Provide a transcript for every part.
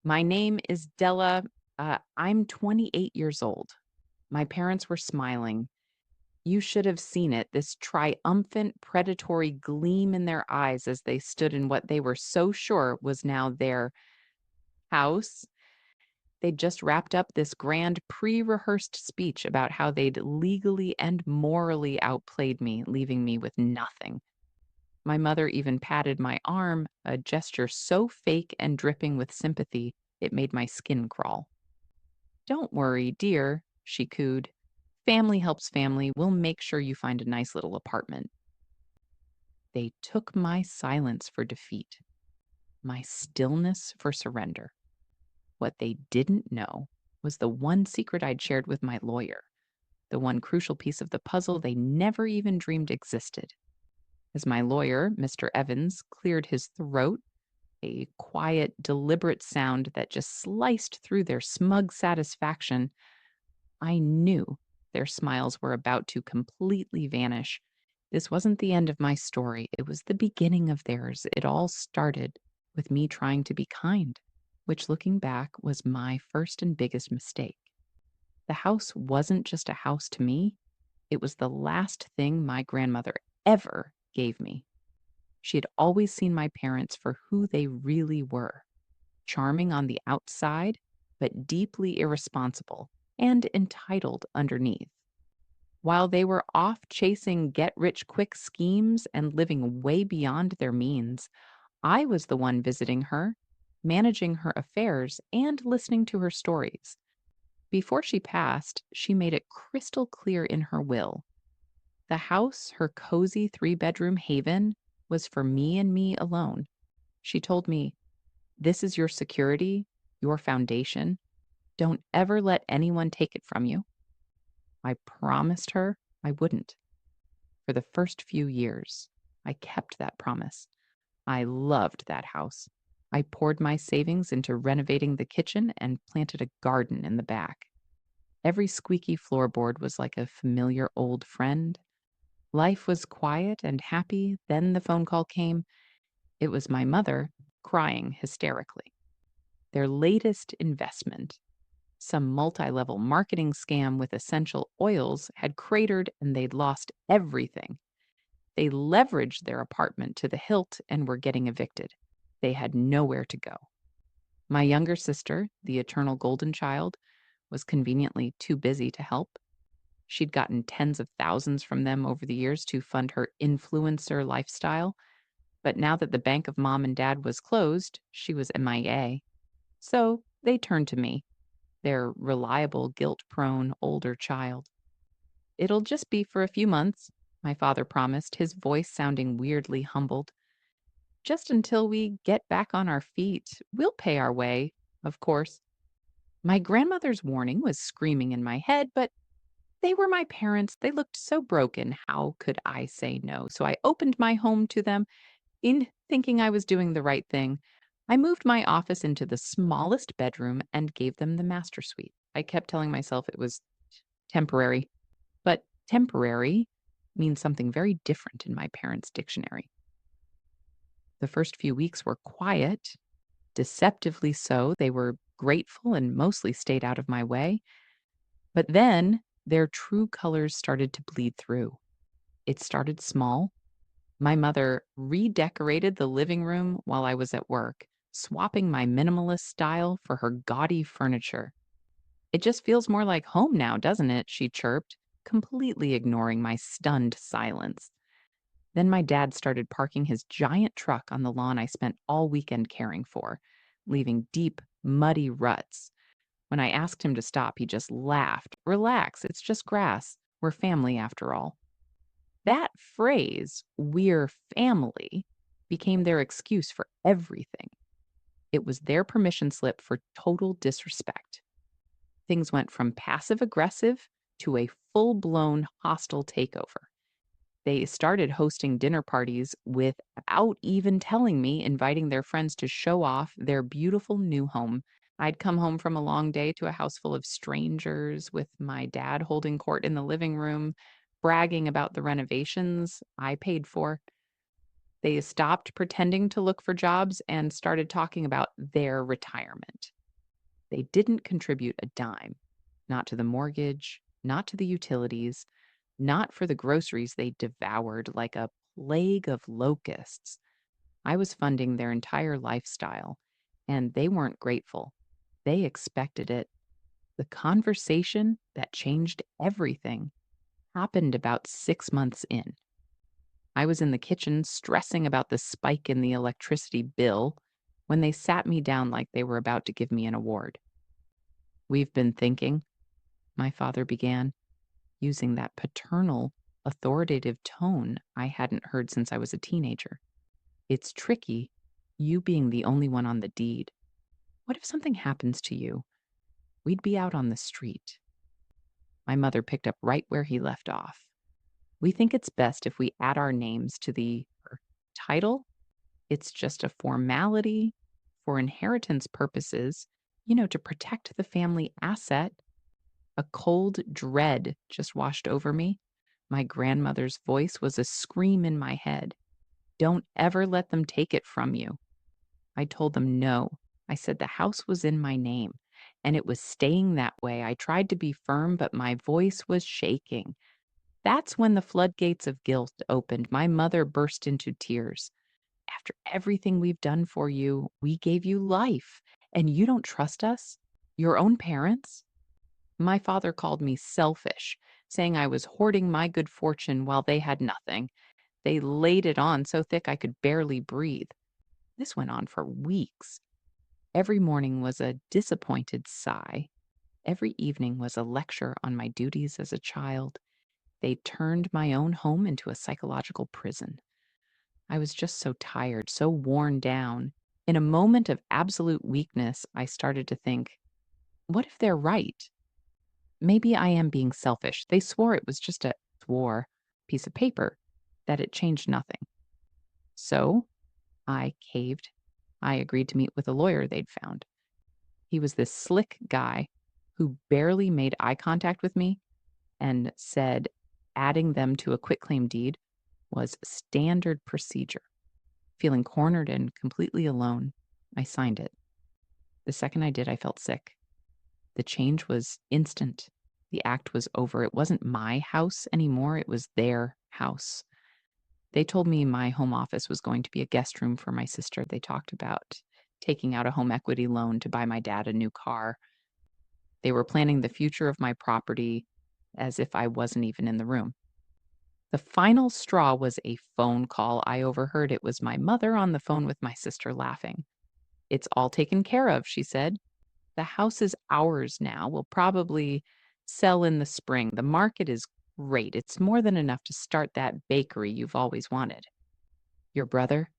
My name is Della. I'm 28 years old. My parents were smiling. You should have seen it, this triumphant, predatory gleam in their eyes as they stood in what they were so sure was now their house. They'd just wrapped up this grand pre rehearsed speech about how they'd legally and morally outplayed me, leaving me with nothing. My mother even patted my arm, a gesture so fake and dripping with sympathy, it made my skin crawl. "Don't worry, dear," she cooed. "Family helps family. We'll make sure you find a nice little apartment." They took my silence for defeat, my stillness for surrender. What they didn't know was the one secret I'd shared with my lawyer, the one crucial piece of the puzzle they never even dreamed existed. As my lawyer, Mr. Evans, cleared his throat, a quiet, deliberate sound that just sliced through their smug satisfaction, I knew their smiles were about to completely vanish. This wasn't the end of my story, it was the beginning of theirs. It all started with me trying to be kind, which looking back was my first and biggest mistake. The house wasn't just a house to me, it was the last thing my grandmother ever gave me. She had always seen my parents for who they really were, charming on the outside, but deeply irresponsible and entitled underneath. While they were off chasing get rich quick schemes and living way beyond their means, I was the one visiting her, managing her affairs, and listening to her stories. Before she passed, she made it crystal clear in her will. The house, her cozy 3-bedroom haven, was for me and me alone. She told me, "This is your security, your foundation. Don't ever let anyone take it from you." I promised her I wouldn't. For the first few years, I kept that promise. I loved that house. I poured my savings into renovating the kitchen and planted a garden in the back. Every squeaky floorboard was like a familiar old friend. Life was quiet and happy. Then the phone call came. It was my mother crying hysterically. Their latest investment, some multi level marketing scam with essential oils, had cratered and they'd lost everything. They leveraged their apartment to the hilt and were getting evicted. They had nowhere to go. My younger sister, the eternal golden child, was conveniently too busy to help. She'd gotten tens of thousands from them over the years to fund her influencer lifestyle. But now that the bank of mom and dad was closed, she was MIA. So they turned to me, their reliable, guilt prone older child. "It'll just be for a few months," my father promised, his voice sounding weirdly humbled. "Just until we get back on our feet. We'll pay our way, of course." My grandmother's warning was screaming in my head, but they were my parents. They looked so broken. How could I say no? So I opened my home to them in thinking I was doing the right thing. I moved my office into the smallest bedroom and gave them the master suite. I kept telling myself it was temporary, but temporary means something very different in my parents' dictionary. The first few weeks were quiet, deceptively so. They were grateful and mostly stayed out of my way. But then their true colors started to bleed through. It started small. My mother redecorated the living room while I was at work, swapping my minimalist style for her gaudy furniture. "It just feels more like home now, doesn't it?" she chirped, completely ignoring my stunned silence. Then my dad started parking his giant truck on the lawn I spent all weekend caring for, leaving deep, muddy ruts. When I asked him to stop, he just laughed. "Relax, it's just grass. We're family after all." That phrase, "we're family," became their excuse for everything. It was their permission slip for total disrespect. Things went from passive aggressive to a full blown hostile takeover. They started hosting dinner parties without even telling me, inviting their friends to show off their beautiful new home. I'd come home from a long day to a house full of strangers with my dad holding court in the living room, bragging about the renovations I paid for. They stopped pretending to look for jobs and started talking about their retirement. They didn't contribute a dime, not to the mortgage, not to the utilities, not for the groceries they devoured like a plague of locusts. I was funding their entire lifestyle, and they weren't grateful. They expected it. The conversation that changed everything happened about 6 months in. I was in the kitchen stressing about the spike in the electricity bill when they sat me down like they were about to give me an award. "We've been thinking," my father began, using that paternal, authoritative tone I hadn't heard since I was a teenager. "It's tricky, you being the only one on the deed. What if something happens to you? We'd be out on the street." My mother picked up right where he left off. "We think it's best if we add our names to the title. It's just a formality for inheritance purposes, to protect the family asset." A cold dread just washed over me. My grandmother's voice was a scream in my head. "Don't ever let them take it from you." I told them no. I said the house was in my name, and it was staying that way. I tried to be firm, but my voice was shaking. That's when the floodgates of guilt opened. My mother burst into tears. "After everything we've done for you, we gave you life, and you don't trust us? Your own parents?" My father called me selfish, saying I was hoarding my good fortune while they had nothing. They laid it on so thick I could barely breathe. This went on for weeks. Every morning was a disappointed sigh. Every evening was a lecture on my duties as a child. They turned my own home into a psychological prison. I was just so tired, so worn down. In a moment of absolute weakness, I started to think, what if they're right? Maybe I am being selfish. They swore it was just a swore piece of paper, that it changed nothing. So I caved. I agreed to meet with a lawyer they'd found. He was this slick guy who barely made eye contact with me and said adding them to a quitclaim deed was standard procedure. Feeling cornered and completely alone, I signed it. The second I did, I felt sick. The change was instant. The act was over. It wasn't my house anymore, it was their house. They told me my home office was going to be a guest room for my sister. They talked about taking out a home equity loan to buy my dad a new car. They were planning the future of my property as if I wasn't even in the room. The final straw was a phone call I overheard. It was my mother on the phone with my sister laughing. "It's all taken care of," she said. "The house is ours now. We'll probably sell in the spring. The market is great. It's more than enough to start that bakery you've always wanted." "Your brother?"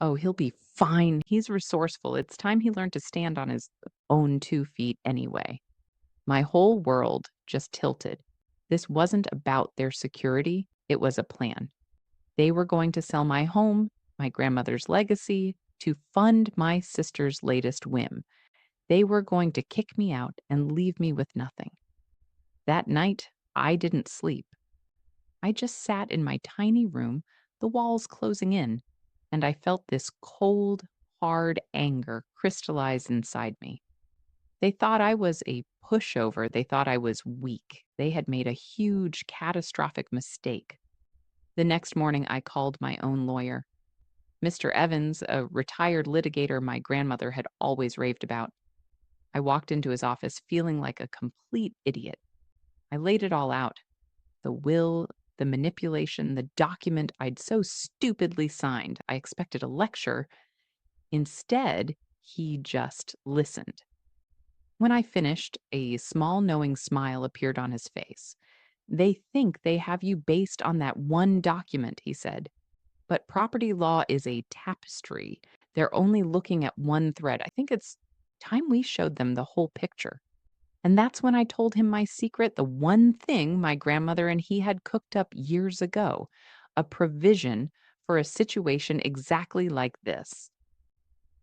"Oh, he'll be fine. He's resourceful. It's time he learned to stand on his own 2 feet anyway." My whole world just tilted. This wasn't about their security, it was a plan. They were going to sell my home, my grandmother's legacy, to fund my sister's latest whim. They were going to kick me out and leave me with nothing. That night, I didn't sleep. I just sat in my tiny room, the walls closing in, and I felt this cold, hard anger crystallize inside me. They thought I was a pushover. They thought I was weak. They had made a huge, catastrophic mistake. The next morning, I called my own lawyer. Mr. Evans, a retired litigator my grandmother had always raved about. I walked into his office feeling like a complete idiot. I laid it all out: the will, the manipulation, the document I'd so stupidly signed. I expected a lecture. Instead, he just listened. When I finished, a small knowing smile appeared on his face. "They think they have you based on that one document," he said. "But property law is a tapestry. They're only looking at one thread. I think it's time we showed them the whole picture." And that's when I told him my secret, the one thing my grandmother and he had cooked up years ago, a provision for a situation exactly like this.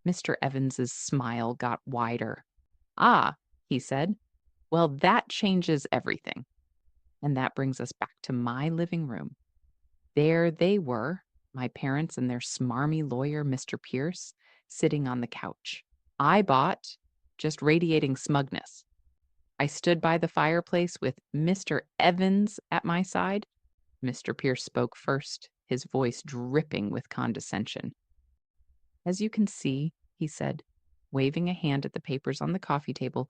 Mr. Evans's smile got wider. "Ah," he said. "Well, that changes everything." And that brings us back to my living room. There they were, my parents and their smarmy lawyer, Mr. Pierce, sitting on the couch. I bought just radiating smugness. I stood by the fireplace with Mr. Evans at my side. Mr. Pierce spoke first, his voice dripping with condescension. "As you can see," he said, waving a hand at the papers on the coffee table,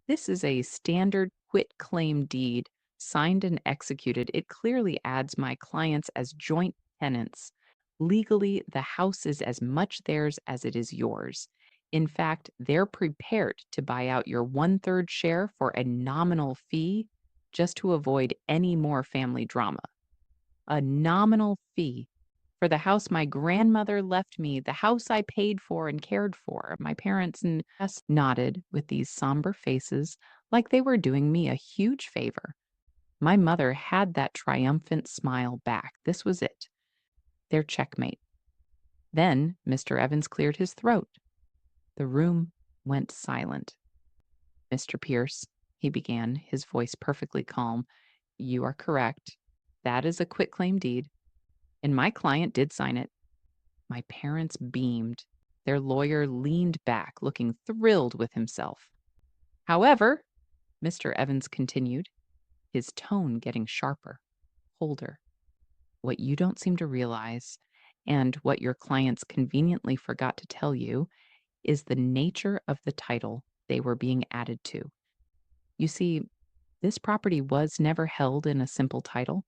"this is a standard quit-claim deed, signed and executed. It clearly adds my clients as joint tenants. Legally, the house is as much theirs as it is yours. In fact, they're prepared to buy out your one-third share for a nominal fee just to avoid any more family drama. A nominal fee for the house my grandmother left me, the house I paid for and cared for." My parents just nodded with these somber faces like they were doing me a huge favor. My mother had that triumphant smile back. This was it, their checkmate. Then Mr. Evans cleared his throat. The room went silent. "Mr. Pierce," he began, his voice perfectly calm, "you are correct. That is a quitclaim deed, and my client did sign it." My parents beamed. Their lawyer leaned back, looking thrilled with himself. "However," Mr. Evans continued, his tone getting sharper, colder, "what you don't seem to realize, and what your clients conveniently forgot to tell you, is the nature of the title they were being added to. You see, this property was never held in a simple title.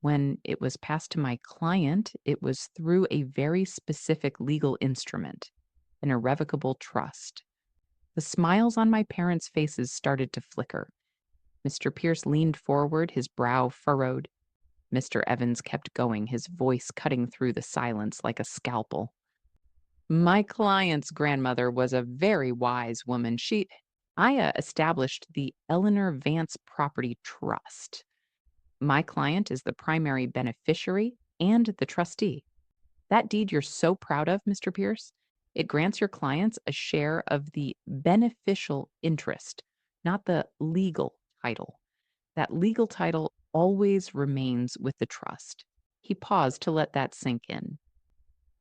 When it was passed to my client, it was through a very specific legal instrument, an irrevocable trust." The smiles on my parents' faces started to flicker. Mr. Pierce leaned forward, his brow furrowed. Mr. Evans kept going, his voice cutting through the silence like a scalpel. "My client's grandmother was a very wise woman. I established the Eleanor Vance Property Trust. My client is the primary beneficiary and the trustee. That deed you're so proud of, Mr. Pierce, it grants your clients a share of the beneficial interest, not the legal title. That legal title always remains with the trust." He paused to let that sink in.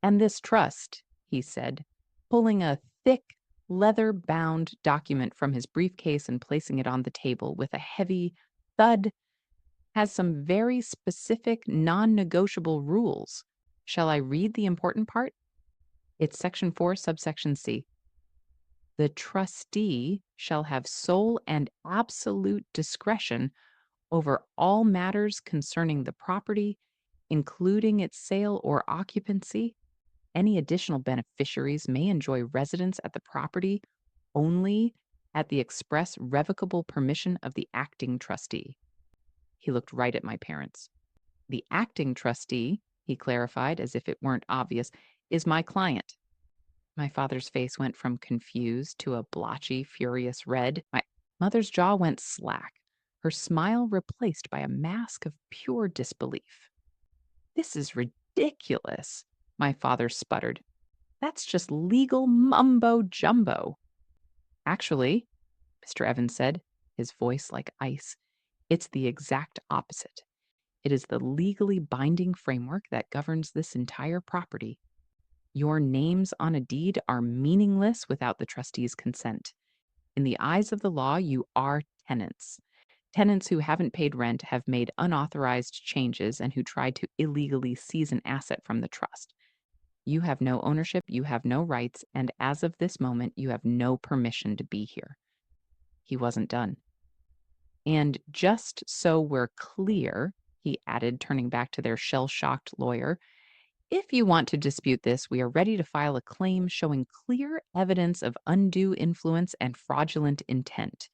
"And this trust," he said, pulling a thick, leather-bound document from his briefcase and placing it on the table with a heavy thud, "has some very specific, non-negotiable rules. Shall I read the important part? It's Section 4, subsection C. The trustee shall have sole and absolute discretion over all matters concerning the property, including its sale or occupancy. Any additional beneficiaries may enjoy residence at the property only at the express revocable permission of the acting trustee." He looked right at my parents. "The acting trustee," he clarified as if it weren't obvious, "is my client." My father's face went from confused to a blotchy, furious red. My mother's jaw went slack, her smile replaced by a mask of pure disbelief. "This is ridiculous," my father sputtered. "That's just legal mumbo jumbo." "Actually," Mr. Evans said, his voice like ice, "it's the exact opposite. It is the legally binding framework that governs this entire property. Your names on a deed are meaningless without the trustee's consent. In the eyes of the law, you are tenants. Tenants who haven't paid rent, have made unauthorized changes, and who tried to illegally seize an asset from the trust. You have no ownership, you have no rights, and as of this moment, you have no permission to be here." He wasn't done. "And just so we're clear," he added, turning back to their shell-shocked lawyer, "if you want to dispute this, we are ready to file a claim showing clear evidence of undue influence and fraudulent intent.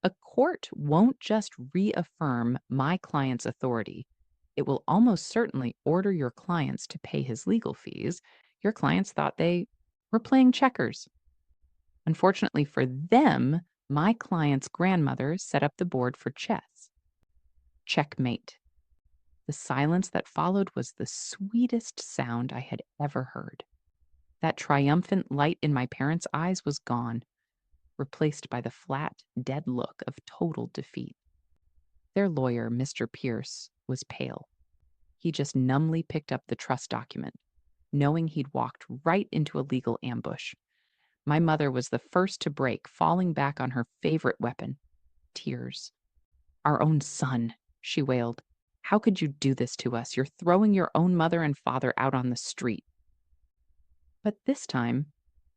A court won't just reaffirm my client's authority. It will almost certainly order your clients to pay his legal fees. Your clients thought they were playing checkers. Unfortunately for them, my client's grandmother set up the board for chess. Checkmate." The silence that followed was the sweetest sound I had ever heard. That triumphant light in my parents' eyes was gone, replaced by the flat, dead look of total defeat. Their lawyer, Mr. Pierce, was pale. He just numbly picked up the trust document, knowing he'd walked right into a legal ambush. My mother was the first to break, falling back on her favorite weapon, tears. Our own son, she wailed. How could you do this to us? You're throwing your own mother and father out on the street. But this time,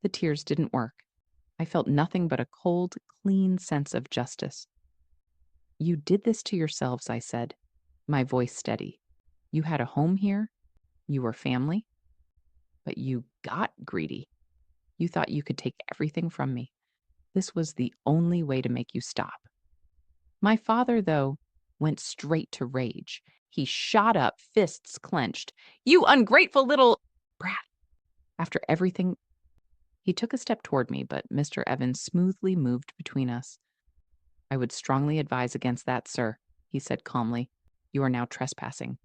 the tears didn't work. I felt nothing but a cold, clean sense of justice. You did this to yourselves, I said, my voice steady. You had a home here, you were family, but you got greedy. You thought you could take everything from me. This was the only way to make you stop. My father, though, went straight to rage. He shot up, fists clenched. You ungrateful little brat. After everything, he took a step toward me, but Mr. Evans smoothly moved between us. I would strongly advise against that, sir, he said calmly. You are now trespassing.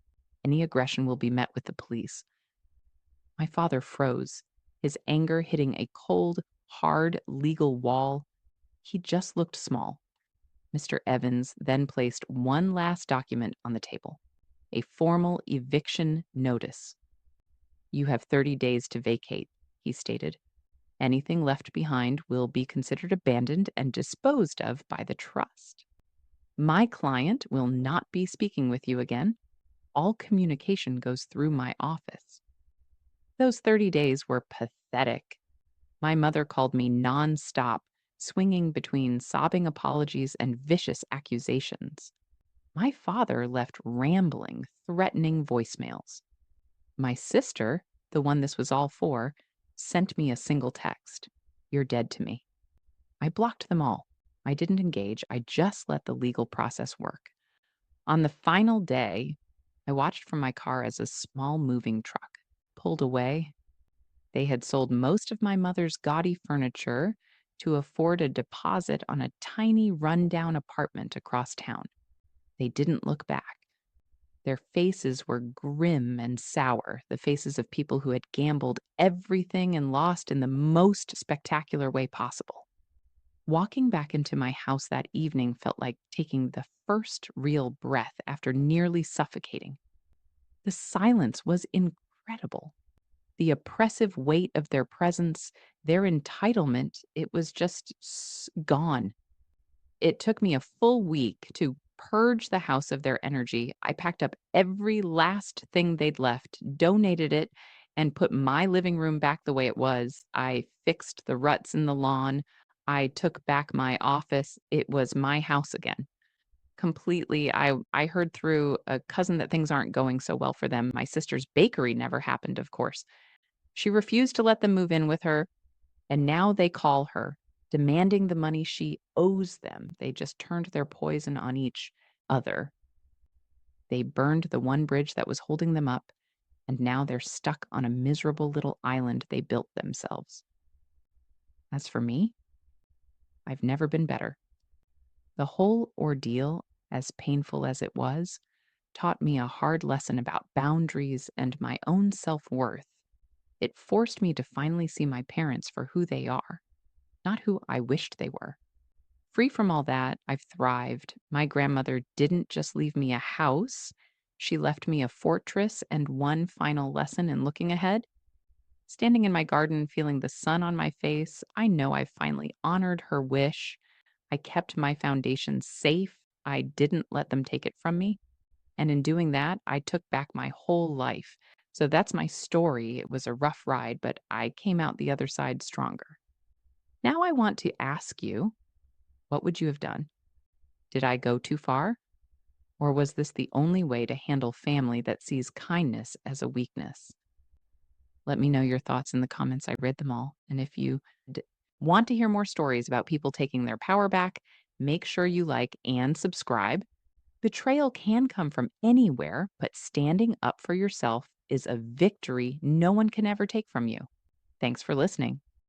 Any aggression will be met with the police. My father froze, his anger hitting a cold, hard legal wall. He just looked small. Mr. Evans then placed one last document on the table, a formal eviction notice. You have 30 days to vacate, he stated. Anything left behind will be considered abandoned and disposed of by the trust. My client will not be speaking with you again. All communication goes through my office. Those 30 days were pathetic. My mother called me nonstop, swinging between sobbing apologies and vicious accusations. My father left rambling, threatening voicemails. My sister, the one this was all for, sent me a single text. You're dead to me. I blocked them all. I didn't engage. I just let the legal process work. On the final day, I watched from my car as a small moving truck pulled away. They had sold most of my mother's gaudy furniture to afford a deposit on a tiny rundown apartment across town. They didn't look back. Their faces were grim and sour, the faces of people who had gambled everything and lost in the most spectacular way possible. Walking back into my house that evening felt like taking the first real breath after nearly suffocating. The silence was incredible. The oppressive weight of their presence, their entitlement, it was just gone. It took me a full week to purge the house of their energy. I packed up every last thing they'd left, donated it, and put my living room back the way it was. I fixed the ruts in the lawn. I took back my office. It was my house again. Completely. I heard through a cousin that things aren't going so well for them. My sister's bakery never happened, of course. She refused to let them move in with her, and now they call her, demanding the money she owes them. They just turned their poison on each other. They burned the one bridge that was holding them up, and now they're stuck on a miserable little island they built themselves. As for me, I've never been better. The whole ordeal, as painful as it was, taught me a hard lesson about boundaries and my own self-worth. It forced me to finally see my parents for who they are, not who I wished they were. Free from all that, I've thrived. My grandmother didn't just leave me a house, she left me a fortress and one final lesson in looking ahead. Standing in my garden, feeling the sun on my face, I know I finally honored her wish. I kept my foundation safe. I didn't let them take it from me. And in doing that, I took back my whole life. So that's my story. It was a rough ride, but I came out the other side stronger. Now I want to ask you, what would you have done? Did I go too far? Or was this the only way to handle family that sees kindness as a weakness? Let me know your thoughts in the comments. I read them all. And if you want to hear more stories about people taking their power back, make sure you like and subscribe. Betrayal can come from anywhere, but standing up for yourself is a victory no one can ever take from you. Thanks for listening.